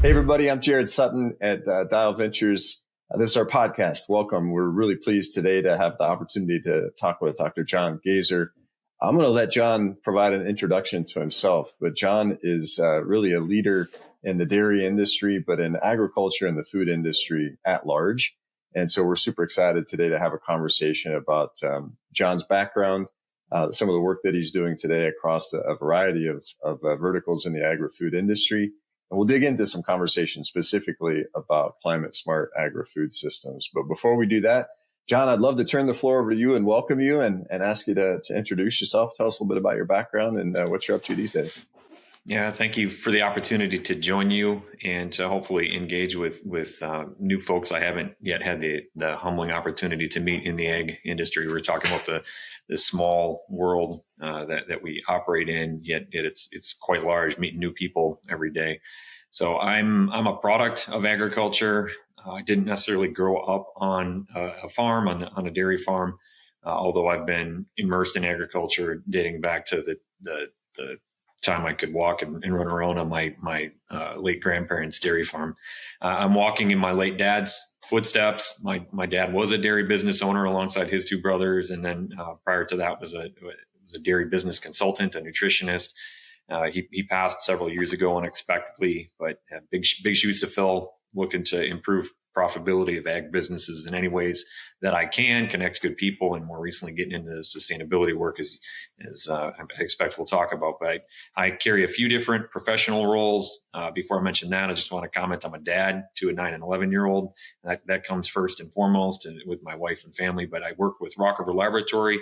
Hey, everybody, I'm Jarrod Sutton at DIAL Ventures. This is our podcast. Welcome. We're really pleased today to have the opportunity to talk with Dr. John Gazer. I'm going to let John provide an introduction to himself, but John is really a leader in the dairy industry, but in agriculture and the food industry at large. And so we're super excited today to have a conversation about John's background, some of the work that he's doing today across a variety of verticals in the agri-food industry. And we'll dig into some conversations specifically about climate smart agri-food systems. But before we do that, John, I'd love to turn the floor over to you and welcome you and ask you to introduce yourself. Tell us a little bit about your background and what you're up to these days. Yeah, thank you for the opportunity to join you and to hopefully engage with new folks I haven't yet had the humbling opportunity to meet in the ag industry. We're talking about the small world that we operate in, yet it's quite large, meeting new people every day. So I'm a product of agriculture. I didn't necessarily grow up on a farm, on a dairy farm, although I've been immersed in agriculture dating back to the time I could walk and run around on my late grandparents' dairy farm. I'm walking in my late dad's footsteps. My dad was a dairy business owner alongside his two brothers, and then prior to that was a dairy business consultant, a nutritionist. He passed several years ago unexpectedly, but had big shoes to fill, looking to improve profitability of ag businesses in any ways that I can, connect good people, and more recently getting into sustainability work as I expect we'll talk about. But I carry a few different professional roles. Before I mention that, I just want to comment I'm a dad to a 9 and 11-year-old. That comes first and foremost with my wife and family. But I work with Rock River Laboratory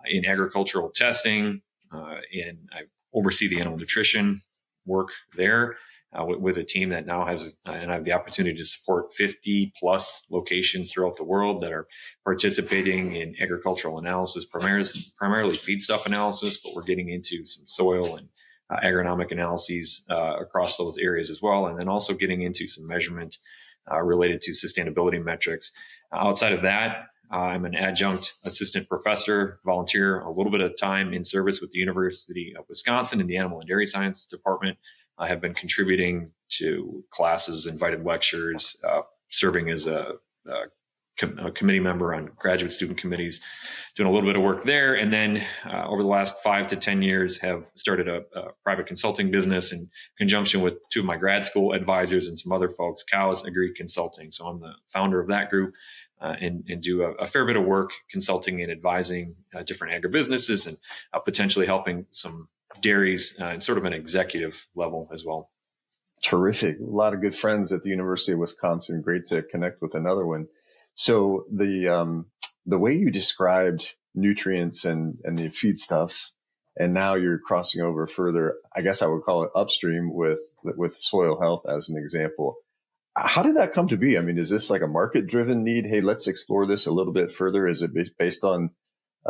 in agricultural testing, and I oversee the animal nutrition work there. With a team that now has, and I have the opportunity to support 50 plus locations throughout the world that are participating in agricultural analysis, primarily feedstuff analysis, but we're getting into some soil and agronomic analyses across those areas as well. And then also getting into some measurement related to sustainability metrics. Outside of that, I'm an adjunct assistant professor, volunteer a little bit of time in service with the University of Wisconsin in the Animal and Dairy Science Department. I have been contributing to classes, invited lectures, serving as a committee member on graduate student committees, doing a little bit of work there. And then over the last 5 to 10 years, have started a private consulting business in conjunction with two of my grad school advisors and some other folks, Cows Agri Consulting. So I'm the founder of that group and do a fair bit of work consulting and advising different agribusinesses and potentially helping some dairies and sort of an executive level as well. Terrific. A lot of good friends at the University of Wisconsin. Great to connect with another one. So the way you described nutrients and the feedstuffs, and now you're crossing over further, I guess I would call it upstream with soil health as an example. How did that come to be? I mean, is this like a market-driven need? Hey, let's explore this a little bit further. Is it based on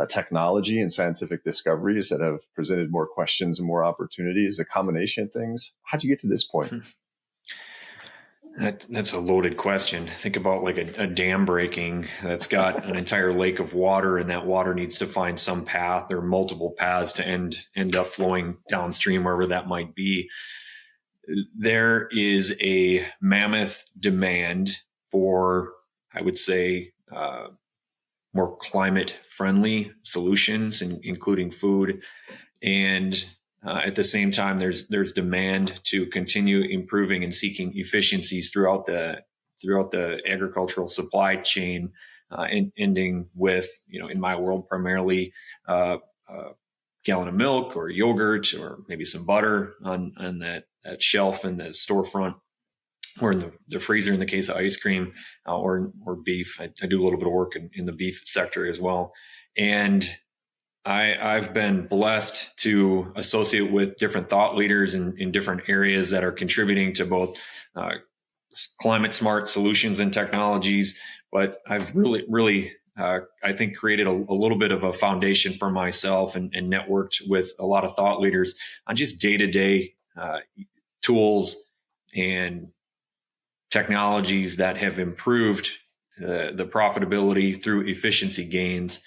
technology and scientific discoveries that have presented more questions and more opportunities, a combination of things? How'd you get to this point? That's a loaded question. Think about like a dam breaking that's got an entire lake of water, and that water needs to find some path or multiple paths to end up flowing downstream, wherever that might be. There is a mammoth demand for, I would say, more climate-friendly solutions, including food. And at the same time, there's demand to continue improving and seeking efficiencies throughout the agricultural supply chain, ending with, in my world, primarily a gallon of milk or yogurt or maybe some butter on that shelf in the storefront, or in the freezer in the case of ice cream, or beef. I do a little bit of work in the beef sector as well. And I've been blessed to associate with different thought leaders in different areas that are contributing to both climate smart solutions and technologies. But I've really I think created a little bit of a foundation for myself and networked with a lot of thought leaders on just day-to-day tools and technologies that have improved the profitability through efficiency gains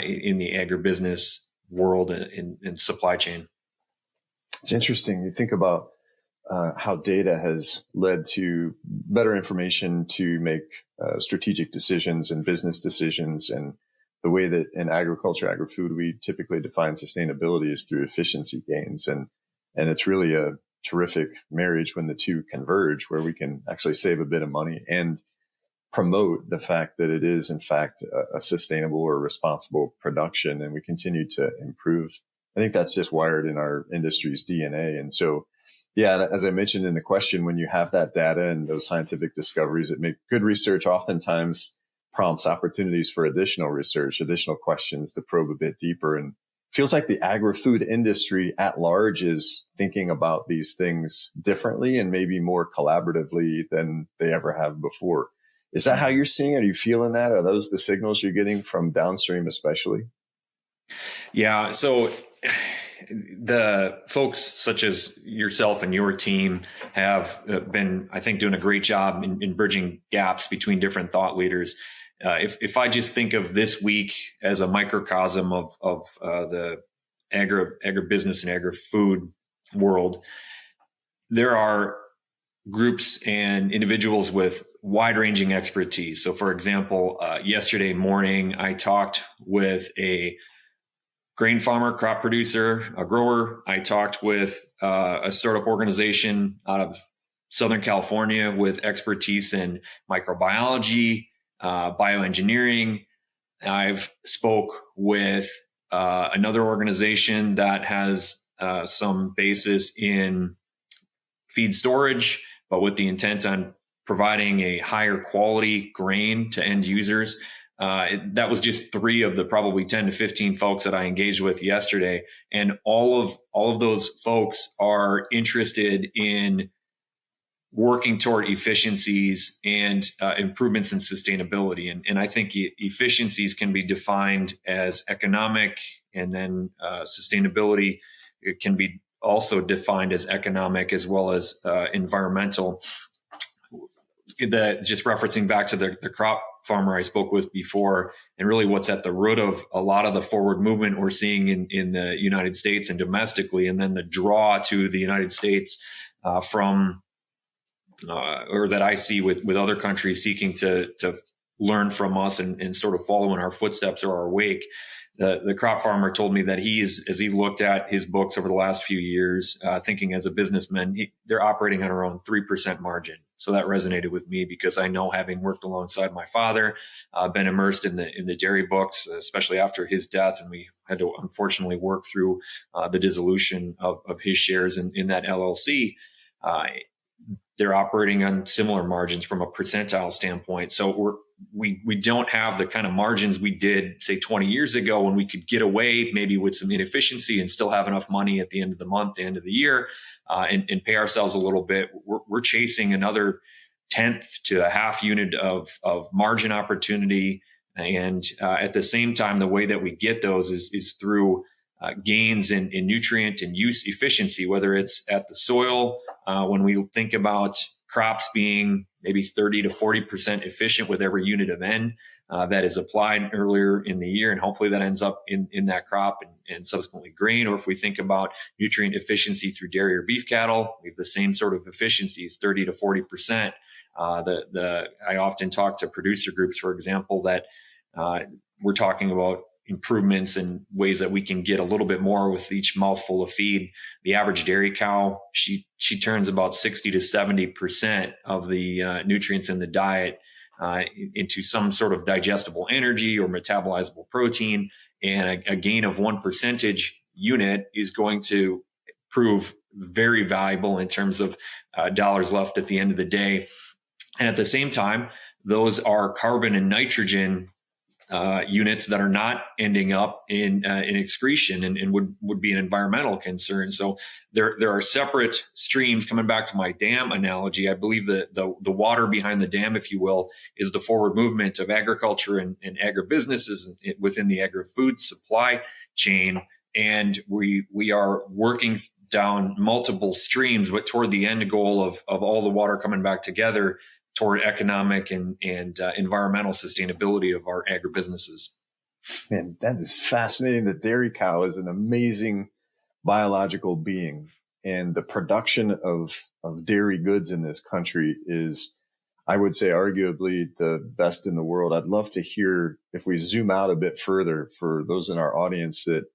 in the agribusiness world and supply chain. It's interesting. You think about how data has led to better information to make strategic decisions and business decisions. And the way that in agriculture, agri-food, we typically define sustainability is through efficiency gains. And it's really a terrific marriage when the two converge, where we can actually save a bit of money and promote the fact that it is, in fact, a sustainable or responsible production. And we continue to improve. I think that's just wired in our industry's DNA. And so, yeah, as I mentioned in the question, when you have that data and those scientific discoveries that make good research, oftentimes prompts opportunities for additional research, additional questions to probe a bit deeper. And feels like the agri-food industry at large is thinking about these things differently and maybe more collaboratively than they ever have before. Is that how you're seeing it? Are you feeling that? Are those the signals you're getting from downstream especially? Yeah. So the folks such as yourself and your team have been, I think, doing a great job in bridging gaps between different thought leaders. If I just think of this week as a microcosm of the agribusiness and agri-food world, there are groups and individuals with wide-ranging expertise. So, for example, yesterday morning, I talked with a grain farmer, crop producer, a grower. I talked with a startup organization out of Southern California with expertise in microbiology, bioengineering. I've spoke with another organization that has some basis in feed storage, but with the intent on providing a higher quality grain to end users. That was just 3 of the probably 10 to 15 folks that I engaged with yesterday. And all of those folks are interested in working toward efficiencies and improvements in sustainability. And I think efficiencies can be defined as economic, and then sustainability can be also defined as economic as well as environmental. Just referencing back to the crop farmer I spoke with before, and really what's at the root of a lot of the forward movement we're seeing in the United States and domestically, and then the draw to the United States from or that I see with other countries seeking to learn from us and sort of follow in our footsteps or our wake. The crop farmer told me that as he looked at his books over the last few years, thinking as a businessman, they're operating on around 3% margin. So that resonated with me because I know, having worked alongside my father, been immersed in the dairy books, especially after his death, and we had to unfortunately work through the dissolution of his shares in that LLC. They're operating on similar margins from a percentile standpoint. So we don't have the kind of margins we did, say, 20 years ago, when we could get away maybe with some inefficiency and still have enough money at the end of the month, the end of the year, and pay ourselves a little bit. We're chasing another 1/10 to a half unit of margin opportunity. And at the same time, the way that we get those is through gains in nutrient and use efficiency, whether it's at the soil, when we think about crops being maybe 30 to 40% efficient with every unit of N that is applied earlier in the year, and hopefully that ends up in that crop and subsequently grain. Or if we think about nutrient efficiency through dairy or beef cattle, we have the same sort of efficiencies, 30 to 40%. I often talk to producer groups, for example, that we're talking about improvements and ways that we can get a little bit more with each mouthful of feed. The average dairy cow, she turns about 60 to 70% of the nutrients in the diet into some sort of digestible energy or metabolizable protein. And a gain of 1 percentage unit is going to prove very valuable in terms of dollars left at the end of the day. And at the same time, those are carbon and nitrogen units that are not ending up in excretion and would be an environmental concern. So there are separate streams. Coming back to my dam analogy, I believe that the water behind the dam, if you will, is the forward movement of agriculture and agribusinesses within the agri-food supply chain. And we are working down multiple streams, but toward the end goal of all the water coming back together toward economic and environmental sustainability of our agribusinesses. Man, that is fascinating. The dairy cow is an amazing biological being. and the production of dairy goods in this country is, I would say, arguably the best in the world. I'd love to hear, if we zoom out a bit further, for those in our audience that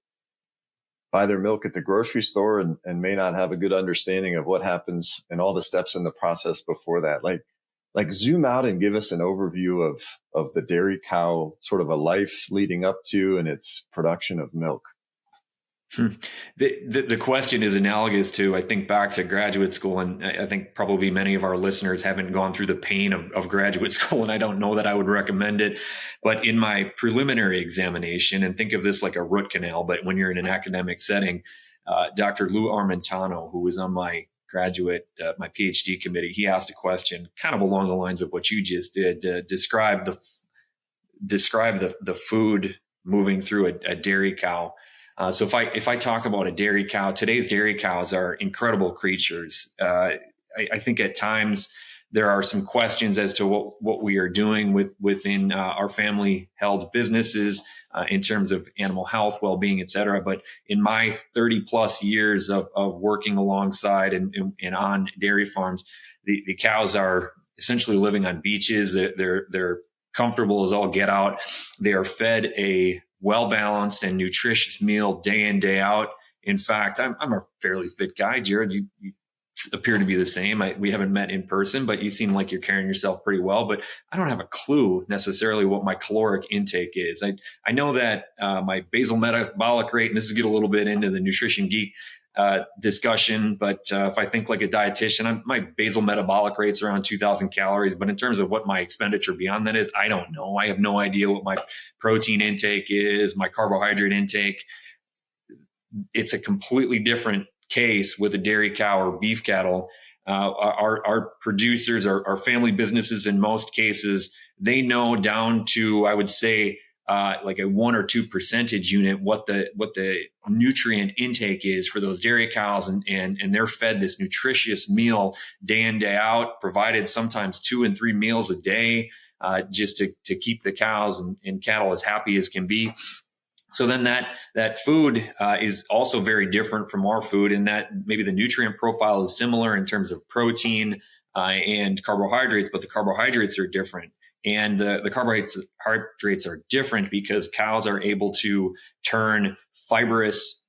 buy their milk at the grocery store and may not have a good understanding of what happens and all the steps in the process before that. Like zoom out and give us an overview of the dairy cow, sort of a life leading up to and its production of milk. The question is analogous to, I think, back to graduate school. And I think probably many of our listeners haven't gone through the pain of graduate school. And I don't know that I would recommend it. But in my preliminary examination, and think of this like a root canal, but when you're in an academic setting, Dr. Lou Armentano, who was on my my PhD committee, he asked a question kind of along the lines of what you just did. Describe the food moving through a dairy cow. So if I talk about a dairy cow, today's dairy cows are incredible creatures. I think at times there are some questions as to what we are doing within our family held businesses in terms of animal health, well-being, et cetera. But in my 30 plus years of working alongside and on dairy farms, the cows are essentially living on beaches. They're comfortable as all get out. They are fed a well-balanced and nutritious meal day in, day out. In fact, I'm a fairly fit guy. Jarrod, you appear to be the same. We haven't met in person, but you seem like you're carrying yourself pretty well. But I don't have a clue necessarily what my caloric intake is. I know that my basal metabolic rate, and this is get a little bit into the nutrition geek discussion, but if I think like a dietitian, my basal metabolic rate's around 2,000 calories. But in terms of what my expenditure beyond that is, I don't know. I have no idea what my protein intake is, my carbohydrate intake. It's a completely different case with a dairy cow or beef cattle. Our producers, our family businesses, in most cases, they know down to, I would say, like a 1 or 2 percentage unit, what the nutrient intake is for those dairy cows, and they're fed this nutritious meal day in, day out, provided sometimes 2 and 3 meals a day, just to keep the cows and cattle as happy as can be. So then that food is also very different from our food, in that maybe the nutrient profile is similar in terms of protein and carbohydrates, but the carbohydrates are different. And the carbohydrates are different because cows are able to turn fibrous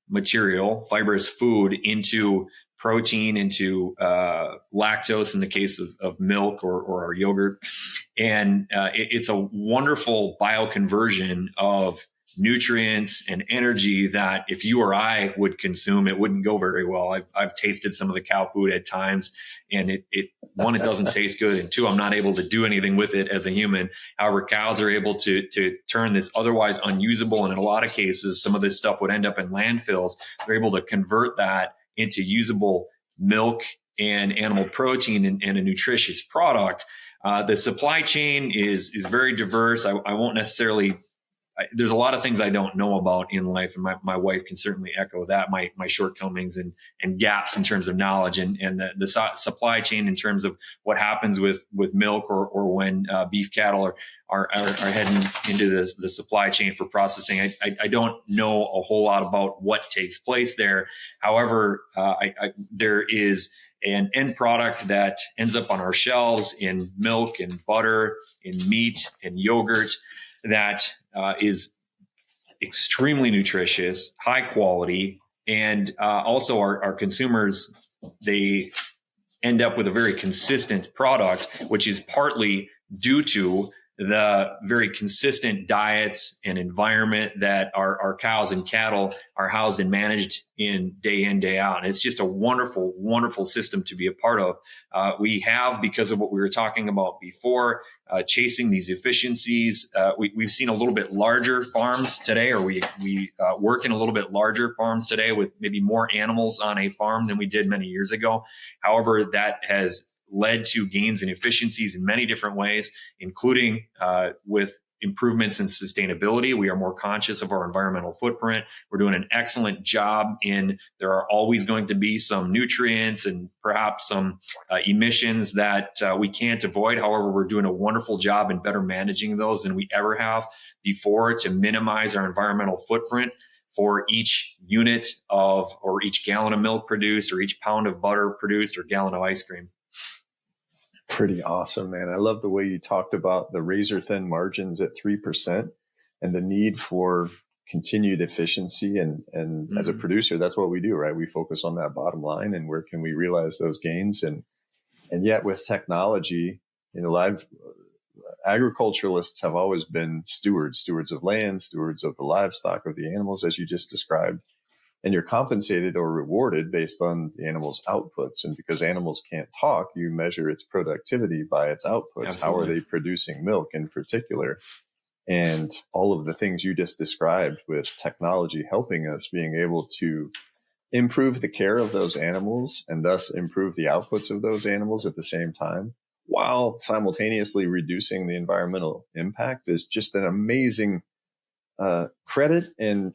food into protein, into lactose in the case of milk or our yogurt. And it's a wonderful bioconversion of nutrients and energy that if you or I would consume, it wouldn't go very well. I've tasted some of the cow food at times, and it doesn't taste good, and 2, I'm not able to do anything with it as a human. However, cows are able to turn this otherwise unusable, and in a lot of cases, some of this stuff would end up in landfills. They're able to convert that into usable milk and animal protein and a nutritious product. The supply chain is very diverse. I won't necessarily. There's a lot of things I don't know about in life, and my wife can certainly echo that, my shortcomings and gaps in terms of knowledge and the supply chain in terms of what happens with milk or when beef cattle are heading into the supply chain for processing. I don't know a whole lot about what takes place there. However, there is an end product that ends up on our shelves in milk and butter, in meat and yogurt, that is extremely nutritious, high quality, and also our consumers, they end up with a very consistent product, which is partly due to the very consistent diets and environment that our cows and cattle are housed and managed in, day out. And it's just a wonderful, wonderful system to be a part of. We have, because of what we were talking about before, chasing these efficiencies. We've seen a little bit larger farms today, or we work in a little bit larger farms today with maybe more animals on a farm than we did many years ago. However, that has led to gains in efficiencies in many different ways, including with improvements in sustainability. We are more conscious of our environmental footprint. We're doing an excellent job there are always going to be some nutrients and perhaps some emissions that we can't avoid. However, we're doing a wonderful job in better managing those than we ever have before to minimize our environmental footprint. for each unit of, or each gallon of milk produced, or each pound of butter produced, or gallon of ice cream. Pretty awesome, man. I love the way you talked about the razor thin margins at 3% and the need for continued efficiency. And as a producer, that's what we do, right? We focus on that bottom line and where can we realize those gains. And yet with technology, agriculturalists have always been stewards of land, stewards of the livestock, of the animals, as you just described. And you're compensated or rewarded based on the animal's outputs. And because animals can't talk, you measure its productivity by its outputs. Absolutely. How are they producing milk in particular? And all of the things you just described with technology helping us being able to improve the care of those animals and thus improve the outputs of those animals at the same time, while simultaneously reducing the environmental impact, is just an amazing credit and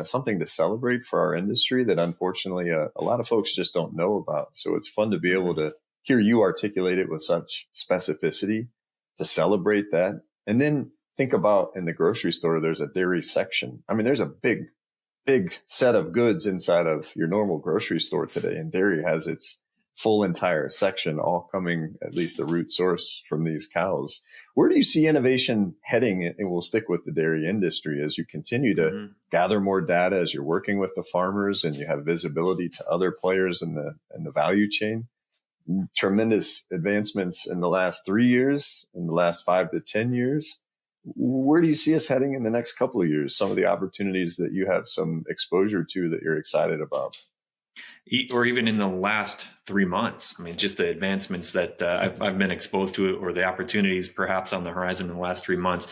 something to celebrate for our industry that unfortunately a lot of folks just don't know about. So it's fun to be able to hear you articulate it with such specificity, to celebrate that. And then think about in the grocery store, there's a dairy section. I mean, there's a big set of goods inside of your normal grocery store today. And dairy has its full entire section, all coming, at least the root source, from these cows. Where do you see innovation heading? And we'll stick with the dairy industry as you continue to gather more data, as you're working with the farmers and you have visibility to other players in the value chain. Tremendous advancements in the last 3 years, in the last 5 to 10 years. Where do you see us heading in the next couple of years? Some of the opportunities that you have some exposure to that you're excited about? Or even in the last 3 months. I mean, just the advancements that I've been exposed to, or the opportunities perhaps on the horizon in the last 3 months.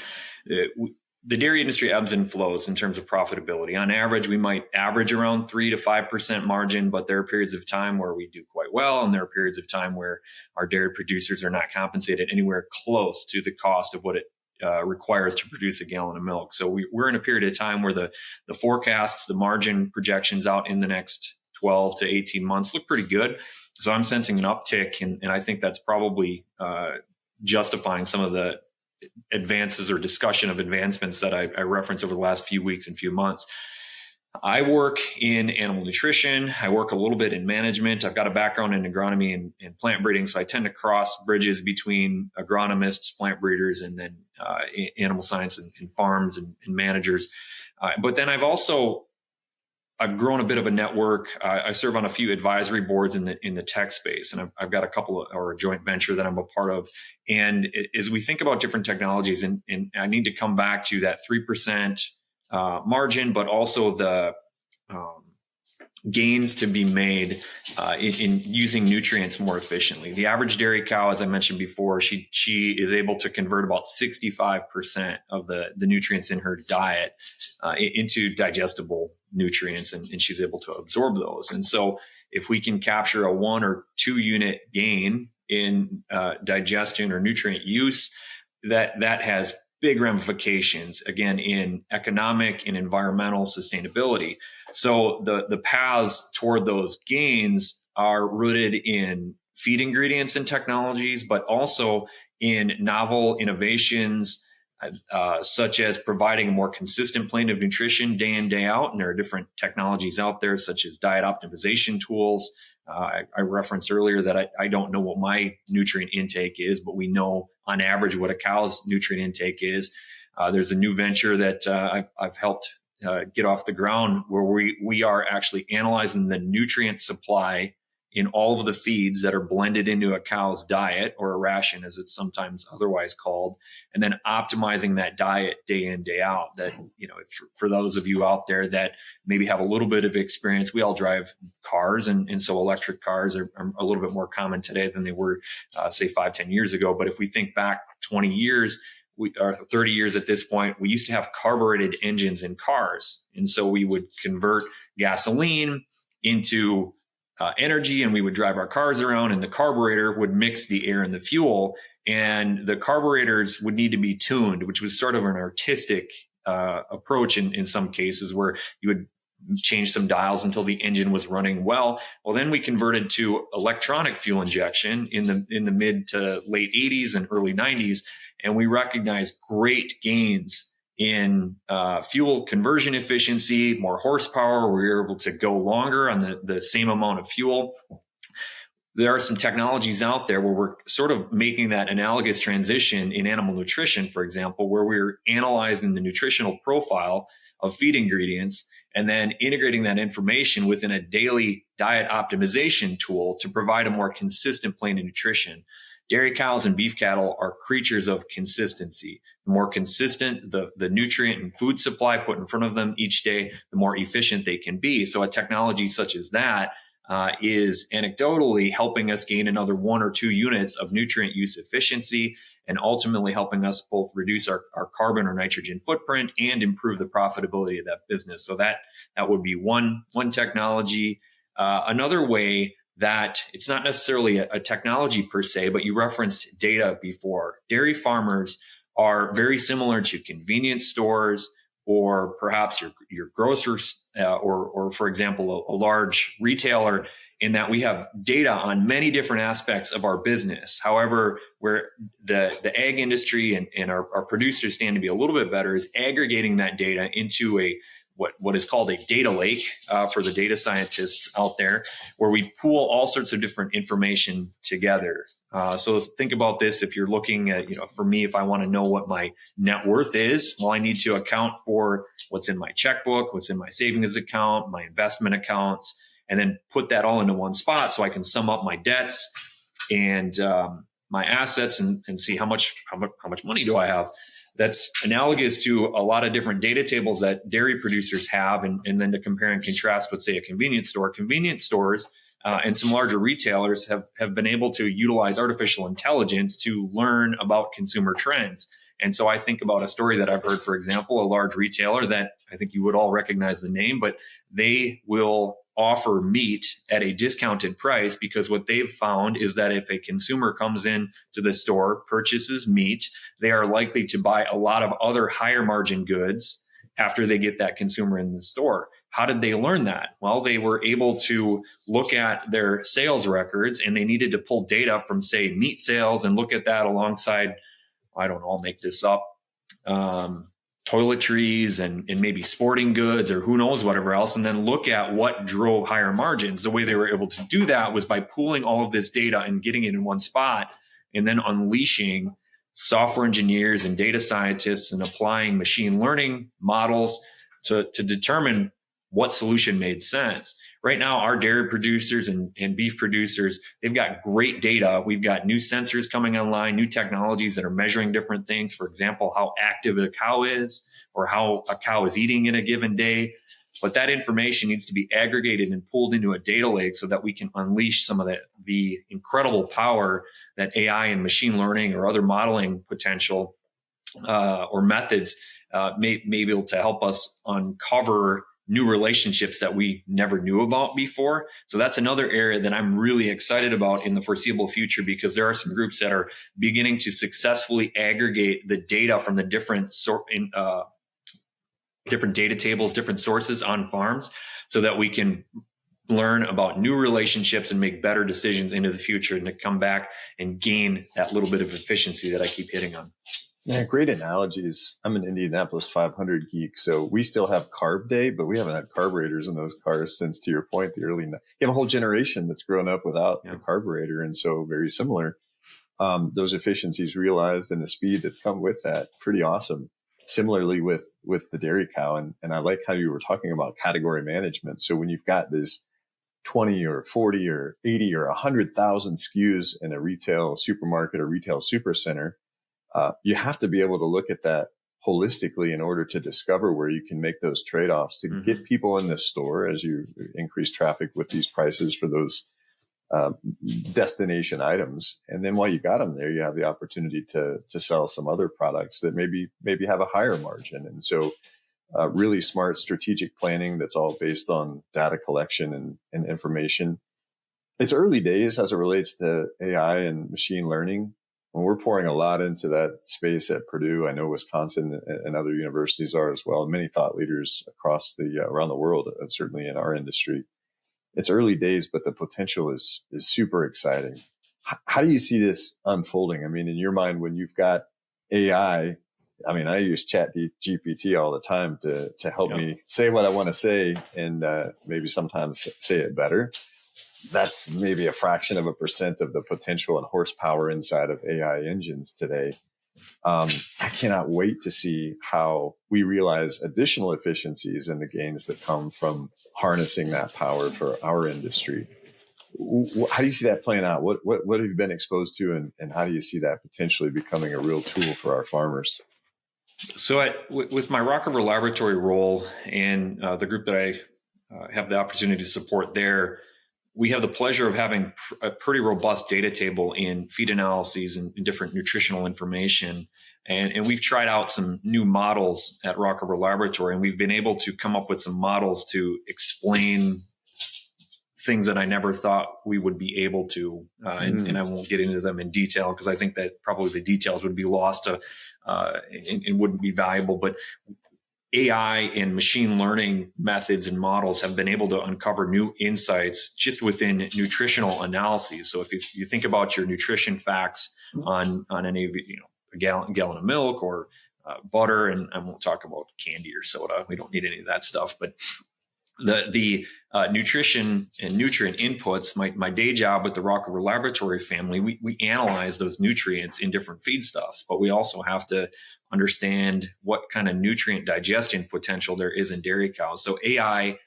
The dairy industry ebbs and flows in terms of profitability. On average, we might average around 3 to 5% margin, but there are periods of time where we do quite well. And there are periods of time where our dairy producers are not compensated anywhere close to the cost of what it requires to produce a gallon of milk. So we're in a period of time where the forecasts, the margin projections out in the next 12 to 18 months look pretty good. So I'm sensing an uptick, and I think that's probably justifying some of the advances or discussion of advancements that I referenced over the last few weeks and few months. I work in animal nutrition. I work a little bit in management. I've got a background in agronomy and plant breeding, so I tend to cross bridges between agronomists, plant breeders, and then animal science and farms and managers. But then I've grown a bit of a network. I serve on a few advisory boards in the tech space, and I've got a joint venture that I'm a part of. And as we think about different technologies, and I need to come back to that 3% margin, but also the gains to be made in using nutrients more efficiently. The average dairy cow, as I mentioned before, she is able to convert about 65% of the nutrients in her diet into digestible nutrients, and she's able to absorb those. And so if we can capture a 1 or 2 unit gain in digestion or nutrient use, that has big ramifications, again, in economic and environmental sustainability. So the paths toward those gains are rooted in feed ingredients and technologies, but also in novel innovations, such as providing a more consistent plane of nutrition day in, day out. And there are different technologies out there, such as diet optimization tools. I referenced earlier that I don't know what my nutrient intake is, but we know on average what a cow's nutrient intake is. There's a new venture that I've helped get off the ground where we are actually analyzing the nutrient supply in all of the feeds that are blended into a cow's diet, or a ration as it's sometimes otherwise called, and then optimizing that diet day in, day out. That, for those of you out there that maybe have a little bit of experience, we all drive cars, and so electric cars are a little bit more common today than they were, say 5-10 years ago. But if we think back 20 years, or 30 years at this point, we used to have carbureted engines in cars. And so we would convert gasoline into energy, and we would drive our cars around, and the carburetor would mix the air and the fuel, and the carburetors would need to be tuned, which was sort of an artistic approach in some cases, where you would change some dials until the engine was running well. Well, then we converted to electronic fuel injection in the mid to late 80s and early 90s, and we recognized great gains in fuel conversion efficiency, more horsepower. We're able to go longer on the same amount of fuel. There are some technologies out there where we're sort of making that analogous transition in animal nutrition, for example, where we're analyzing the nutritional profile of feed ingredients and then integrating that information within a daily diet optimization tool to provide a more consistent plan of nutrition. Dairy cows and beef cattle are creatures of consistency. The more consistent the nutrient and food supply put in front of them each day, the more efficient they can be. So a technology such as that is anecdotally helping us gain another 1 or 2 units of nutrient use efficiency, and ultimately helping us both reduce our carbon or nitrogen footprint and improve the profitability of that business. So that would be one technology. Another way that it's not necessarily a technology per se, but you referenced data before. Dairy farmers are very similar to convenience stores, or perhaps your grocers, or for example, a large retailer, in that we have data on many different aspects of our business. However, where the ag industry and our producers stand to be a little bit better is aggregating that data into what is called a data lake for the data scientists out there, where we pool all sorts of different information together. So think about this. If you're looking at, for me, if I want to know what my net worth is, well, I need to account for what's in my checkbook, what's in my savings account, my investment accounts, and then put that all into one spot so I can sum up my debts and my assets and see how much money do I have. That's analogous to a lot of different data tables that dairy producers have, and then to compare and contrast with, say, a convenience store. Convenience stores and some larger retailers have been able to utilize artificial intelligence to learn about consumer trends. And so I think about a story that I've heard, for example, a large retailer that I think you would all recognize the name, but they will offer meat at a discounted price because what they've found is that if a consumer comes in to the store, purchases meat, they are likely to buy a lot of other higher margin goods after they get that consumer in the store. How did they learn that? Well, they were able to look at their sales records, and they needed to pull data from, say, meat sales and look at that alongside, I don't know, I'll make this up, toiletries and maybe sporting goods or who knows, whatever else, and then look at what drove higher margins. The way they were able to do that was by pooling all of this data and getting it in one spot, and then unleashing software engineers and data scientists and applying machine learning models to determine what solution made sense. Right now, our dairy producers and beef producers, they've got great data. We've got new sensors coming online, new technologies that are measuring different things. For example, how active a cow is or how a cow is eating in a given day. But that information needs to be aggregated and pulled into a data lake so that we can unleash some of the incredible power that AI and machine learning or other modeling potential or methods may be able to help us uncover new relationships that we never knew about before. So that's another area that I'm really excited about in the foreseeable future, because there are some groups that are beginning to successfully aggregate the data from the different data tables, different sources on farms, so that we can learn about new relationships and make better decisions into the future, and to come back and gain that little bit of efficiency that I keep hitting on. Yeah, great analogies. I'm an Indianapolis 500 geek, so we still have carb day, but we haven't had carburetors in those cars since, to your point, the early. You have a whole generation that's grown up without a carburetor, and so very similar. Those efficiencies realized and the speed that's come with that, pretty awesome. Similarly with the dairy cow, and I like how you were talking about category management. So when you've got this 20 or 40 or 80 or 100,000 SKUs in a retail supermarket or retail supercenter, you have to be able to look at that holistically in order to discover where you can make those trade-offs to get people in the store as you increase traffic with these prices for those destination items. And then while you got them there, you have the opportunity to sell some other products that maybe have a higher margin. And so really smart strategic planning that's all based on data collection and information. It's early days as it relates to AI and machine learning. And we're pouring a lot into that space at Purdue. I know Wisconsin and other universities are as well, and many thought leaders across around the world, certainly in our industry. It's early days, but the potential is super exciting. How do you see this unfolding? I mean, in your mind, when you've got AI I mean, I use Chat GPT all the time to help me say what I want to say, and maybe sometimes say it better. That's maybe a fraction of a % of the potential and horsepower inside of AI engines today. I cannot wait to see how we realize additional efficiencies and the gains that come from harnessing that power for our industry. How do you see that playing out? What have you been exposed to, and how do you see that potentially becoming a real tool for our farmers? So with my Rock River Laboratory role and the group that I have the opportunity to support there, we have the pleasure of having a pretty robust data table in feed analyses and different nutritional information. And we've tried out some new models at Rock River Laboratory, and we've been able to come up with some models to explain things that I never thought we would be able to. And I won't get into them in detail because I think that probably the details would be lost and wouldn't be valuable. But AI and machine learning methods and models have been able to uncover new insights just within nutritional analyses. So if you think about your nutrition facts on any of a gallon of milk or butter, and I won't talk about candy or soda. We don't need any of that stuff. But the nutrition and nutrient inputs, my day job with the Rock River Laboratory family, we analyze those nutrients in different feedstuffs, but we also have to understand what kind of nutrient digestion potential there is in dairy cows. So AI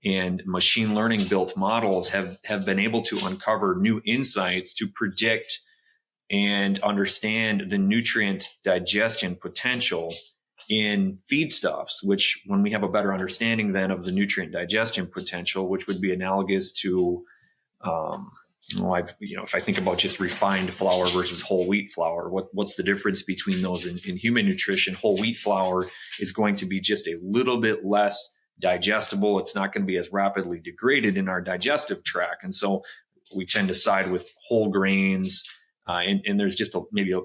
and machine learning built models have been able to uncover new insights to predict and understand the nutrient digestion potential in feedstuffs, which when we have a better understanding then of the nutrient digestion potential, which would be analogous to, if I think about just refined flour versus whole wheat flour, what's the difference between those in human nutrition? Whole wheat flour is going to be just a little bit less digestible. It's not going to be as rapidly degraded in our digestive tract. And so we tend to side with whole grains, and there's just maybe a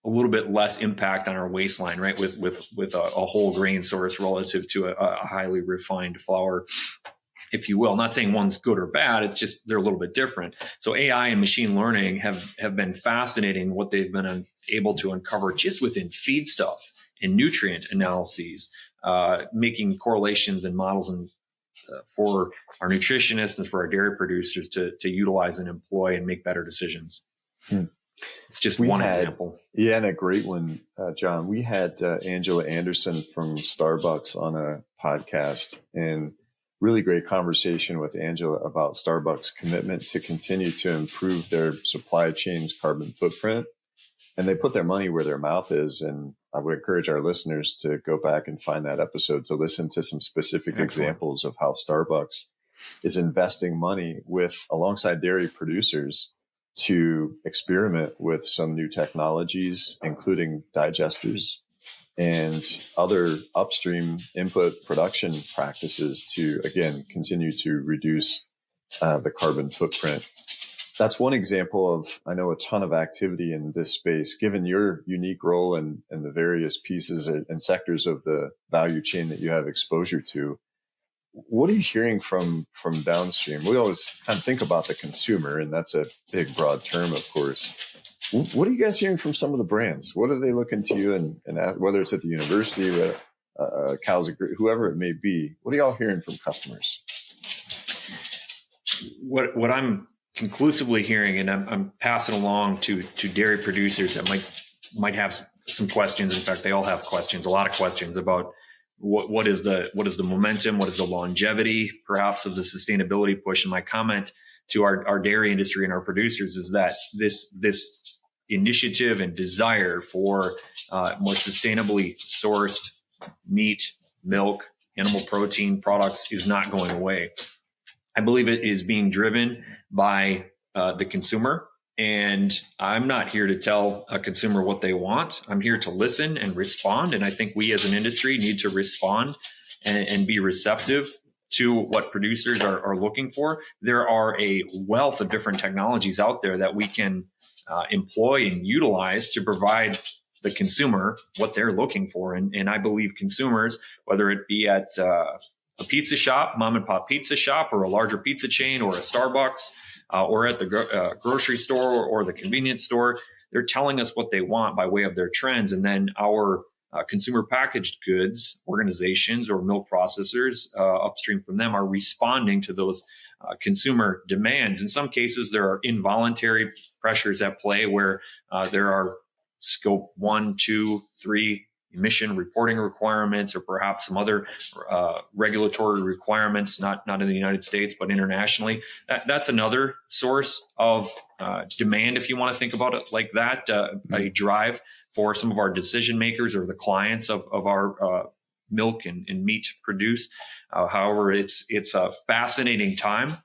little bit less impact on our waistline, right? With a whole grain source relative to a highly refined flour, if you will. Not saying one's good or bad. It's just they're a little bit different. So AI and machine learning have been fascinating what they've been able to uncover just within feed stuff and nutrient analyses, making correlations and models and for our nutritionists and for our dairy producers to utilize and employ and make better decisions. It's just example. Yeah, and a great one, John. We had Angela Anderson from Starbucks on a podcast, and really great conversation with Angela about Starbucks' commitment to continue to improve their supply chain's carbon footprint. And they put their money where their mouth is. And I would encourage our listeners to go back and find that episode to listen to some specific examples of how Starbucks is investing money alongside dairy producers to experiment with some new technologies, including digesters and other upstream input production practices to, again, continue to reduce the carbon footprint. That's one example of, I know, a ton of activity in this space. Given your unique role in the various pieces and sectors of the value chain that you have exposure to, what are you hearing from downstream? We always kind of think about the consumer, and that's a big, broad term, of course. What are you guys hearing from some of the brands? What are they looking to you, and whether it's at the university, Cows, whoever it may be? What are y'all hearing from customers? What I'm conclusively hearing, and I'm passing along to dairy producers that might have some questions. In fact, they all have questions, a lot of questions about what is the momentum, what is the longevity, perhaps, of the sustainability push. And my comment to our dairy industry and our producers is that this initiative and desire for more sustainably sourced meat, milk, animal protein products is not going away. I believe it is being driven by the consumer. And I'm not here to tell a consumer what they want. I'm here to listen and respond. And I think we as an industry need to respond and be receptive to what producers are looking for. There are a wealth of different technologies out there that we can employ and utilize to provide the consumer what they're looking for. And I believe consumers, whether it be at a pizza shop, mom and pop pizza shop, or a larger pizza chain, or a Starbucks, or at the grocery store or the convenience store, they're telling us what they want by way of their trends. And then our consumer packaged goods organizations or milk processors upstream from them are responding to those consumer demands. In some cases, there are involuntary pressures at play where there are scope 1, 2, 3 emission reporting requirements, or perhaps some other regulatory requirements, not in the United States, but internationally. That's another source of demand, if you want to think about it like that, a drive for some of our decision makers or the clients of our milk and meat produce. However, it's a fascinating time.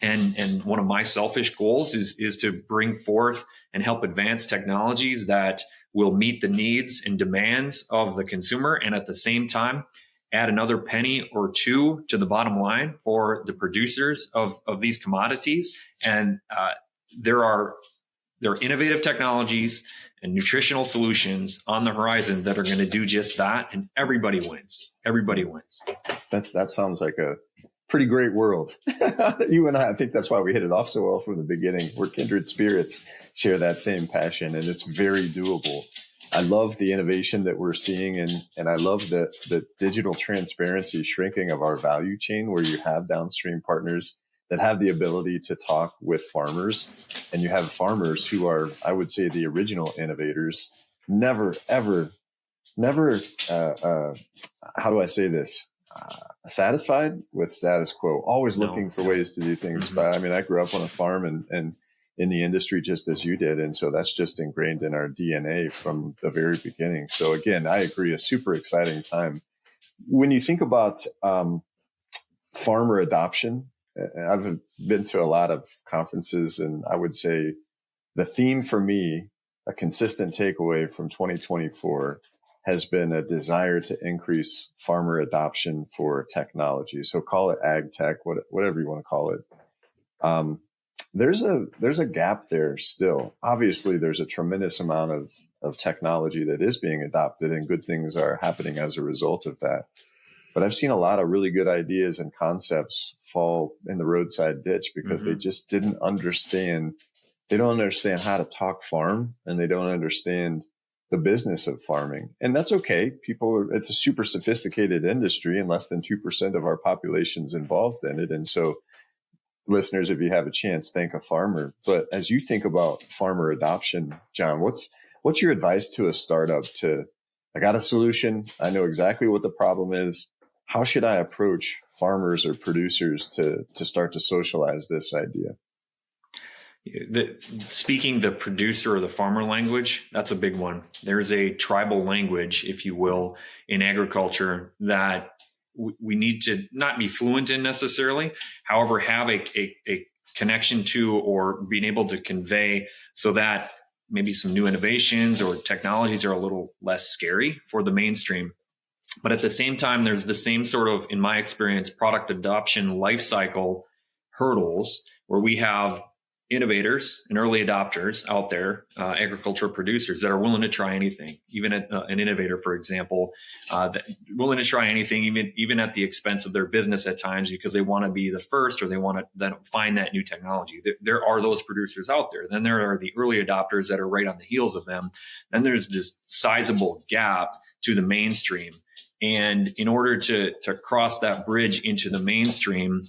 And one of my selfish goals is to bring forth and help advance technologies that will meet the needs and demands of the consumer, and at the same time add another penny or two to the bottom line for the producers of these commodities. And there are innovative technologies and nutritional solutions on the horizon that are going to do just that, and everybody wins. Everybody wins. That sounds like a pretty great world. You and I think that's why we hit it off so well from the beginning. We're kindred spirits, share that same passion, and it's very doable. I love the innovation that we're seeing, and I love the digital transparency shrinking of our value chain, where you have downstream partners that have the ability to talk with farmers, and you have farmers who are, I would say, the original innovators. Never, how do I say this? Satisfied with status quo, always looking for ways to do things. But I mean, I grew up on a farm and in the industry just as you did. And so that's just ingrained in our DNA from the very beginning. So again, I agree, a super exciting time. When you think about farmer adoption, I've been to a lot of conferences, and I would say the theme for me, a consistent takeaway from 2024, has been a desire to increase farmer adoption for technology. So call it ag tech, whatever you want to call it. There's a gap there still. Obviously, there's a tremendous amount of technology that is being adopted, and good things are happening as a result of that. But I've seen a lot of really good ideas and concepts fall in the roadside ditch because they just didn't understand. They don't understand how to talk farm, and they don't understand the business of farming. And that's okay. It's a super sophisticated industry, and less than 2% of our population's involved in it. And so listeners, if you have a chance, thank a farmer. But as you think about farmer adoption, John, what's your advice to a startup I got a solution. I know exactly what the problem is. How should I approach farmers or producers to start to socialize this idea? Speaking the producer or the farmer language, that's a big one. There's a tribal language, if you will, in agriculture that we need to not be fluent in necessarily, however, have a connection to or being able to convey so that maybe some new innovations or technologies are a little less scary for the mainstream. But at the same time, there's the same sort of, in my experience, product adoption life cycle hurdles where we have innovators and early adopters out there, agricultural producers that are willing to try anything, even an innovator, for example, that willing to try anything, even at the expense of their business at times, because they want to be the first or they want to then find that new technology. There are those producers out there. Then there are the early adopters that are right on the heels of them. Then there's this sizable gap to the mainstream. And in order to cross that bridge into the mainstream,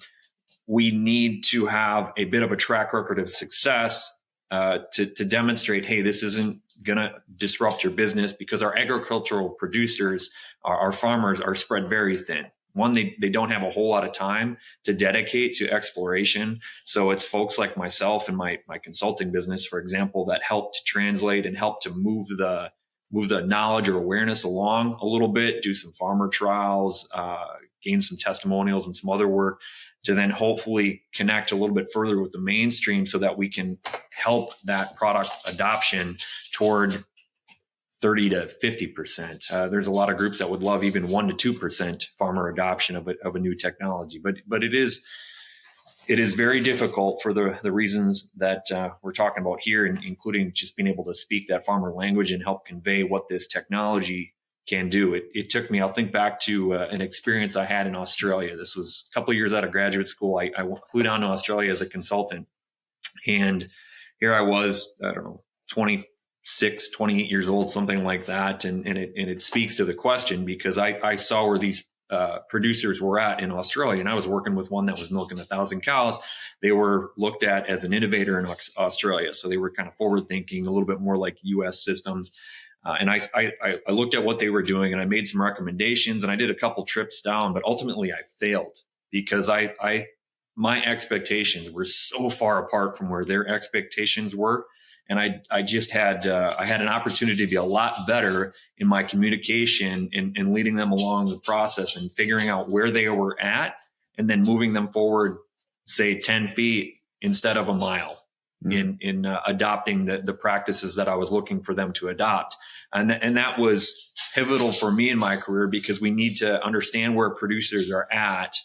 we need to have a bit of a track record of success to demonstrate, hey, this isn't going to disrupt your business, because our agricultural producers, our farmers, are spread very thin. One, they don't have a whole lot of time to dedicate to exploration. So it's folks like myself and my consulting business, for example, that help to translate and help to move the knowledge or awareness along a little bit, do some farmer trials, gain some testimonials and some other work to then hopefully connect a little bit further with the mainstream so that we can help that product adoption toward 30 to 50%. There's a lot of groups that would love even 1% to 2% farmer adoption of a new technology, but it is very difficult for the reasons that we're talking about here, including just being able to speak that farmer language and help convey what this technology can do. It took me, I'll think back to an experience I had in Australia. This was a couple of years out of graduate school. I flew down to Australia as a consultant, and here I was, 26 28 years old, something like that. And it speaks to the question, because I saw where these producers were at in Australia, and I was working with one that was milking 1,000 cows. They were looked at as an innovator in Australia. So they were kind of forward thinking, a little bit more like US systems. And I looked at what they were doing, and I made some recommendations, and I did a couple trips down, but ultimately I failed because my expectations were so far apart from where their expectations were. And I just had an opportunity to be a lot better in my communication and leading them along the process and figuring out where they were at, and then moving them forward, say 10 feet instead of a mile, in adopting the practices that I was looking for them to adopt. And that was pivotal for me in my career, because we need to understand where producers are at,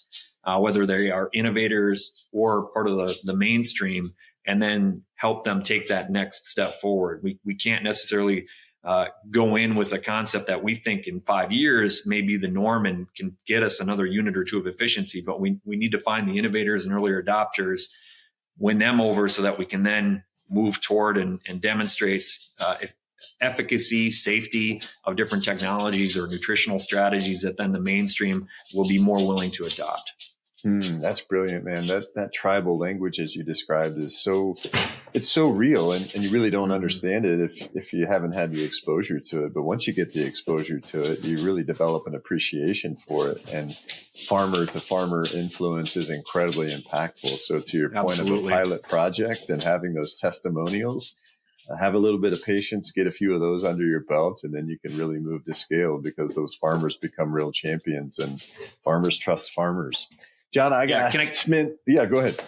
whether they are innovators or part of the mainstream, and then help them take that next step forward. We can't necessarily go in with a concept that we think in 5 years may be the norm and can get us another unit or two of efficiency, but we need to find the innovators and earlier adopters, win them over, so that we can then move toward and demonstrate efficacy, safety of different technologies or nutritional strategies that then the mainstream will be more willing to adopt. That's brilliant, man. That tribal language, as you described, it's so real, and you really don't understand it if you haven't had the exposure to it. But once you get the exposure to it, you really develop an appreciation for it. And farmer to farmer influence is incredibly impactful. So to your point of a pilot project and having those testimonials, have a little bit of patience, get a few of those under your belt, and then you can really move to scale, because those farmers become real champions, and farmers trust farmers. John, go ahead.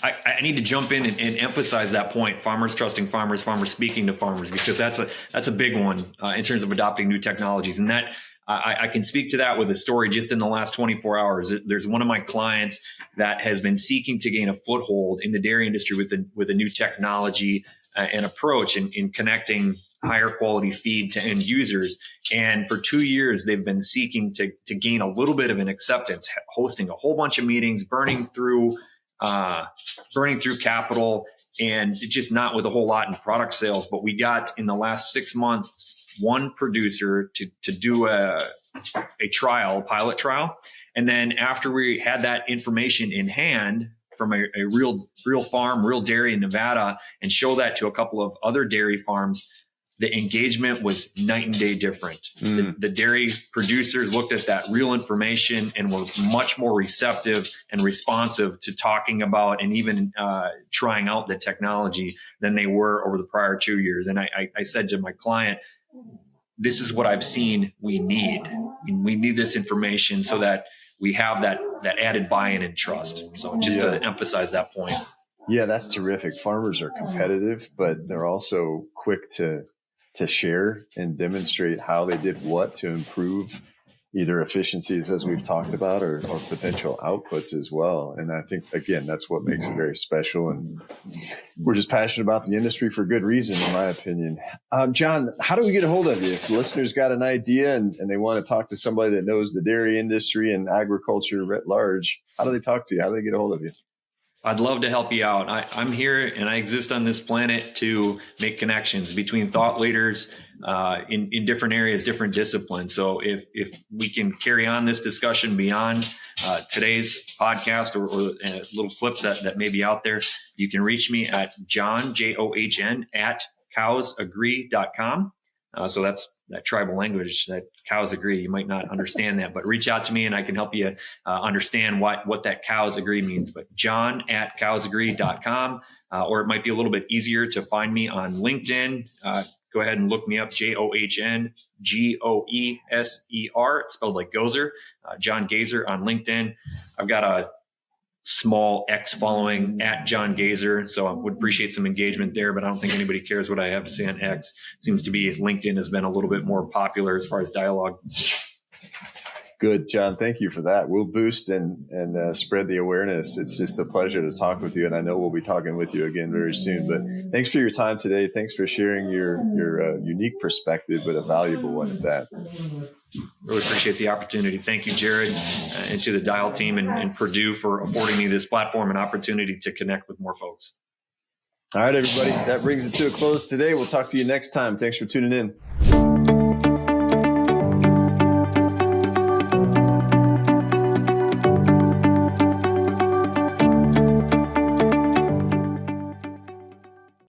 I need to jump in and emphasize that point: farmers trusting farmers, farmers speaking to farmers, because that's a big one in terms of adopting new technologies. And that I can speak to that with a story just in the last 24 hours. There's one of my clients that has been seeking to gain a foothold in the dairy industry with a new technology and approach in connecting higher quality feed to end users. And for 2 years, they've been seeking to gain a little bit of an acceptance, hosting a whole bunch of meetings, burning through capital, and just not with a whole lot in product sales. But we got, in the last 6 months, one producer to do a pilot trial. And then after we had that information in hand from a real farm, real dairy in Nevada, and show that to a couple of other dairy farms, the engagement was night and day different. The dairy producers looked at that real information and were much more receptive and responsive to talking about and even trying out the technology than they were over the prior 2 years. And I said to my client, this is what I've seen we need. We need this information so that we have that added buy-in and trust. So just to emphasize that point. Yeah, that's terrific. Farmers are competitive, but they're also quick to share and demonstrate how they did what to improve either efficiencies, as we've talked about, or potential outputs as well. And I think, again, that's what makes it very special. And we're just passionate about the industry for good reason, in my opinion. John, how do we get a hold of you? If listeners got an idea and they want to talk to somebody that knows the dairy industry and agriculture writ large, how do they talk to you? How do they get a hold of you? I'd love to help you out. I'm here and I exist on this planet to make connections between thought leaders in different areas, different disciplines. So if we can carry on this discussion beyond today's podcast or little clips that may be out there, you can reach me at John, JOHN, at cowsagree.com. So that's that tribal language that cows agree. You might not understand that, but reach out to me and I can help you understand what that cows agree means. But John at cowsagree.com, or it might be a little bit easier to find me on LinkedIn. Go ahead and look me up, JOHN GOESER. It's spelled like Gozer, John Gazer on LinkedIn. I've got a small X following at John Gazer. So I would appreciate some engagement there, but I don't think anybody cares what I have to say on X. Seems to be LinkedIn has been a little bit more popular as far as dialogue. Good, John. Thank you for that. We'll boost and spread the awareness. It's just a pleasure to talk with you. And I know we'll be talking with you again very soon, but thanks for your time today. Thanks for sharing your unique perspective, but a valuable one at that. Really appreciate the opportunity. Thank you, Jarrod, and to the DIAL team and Purdue for affording me this platform and opportunity to connect with more folks. All right, everybody. That brings it to a close today. We'll talk to you next time. Thanks for tuning in.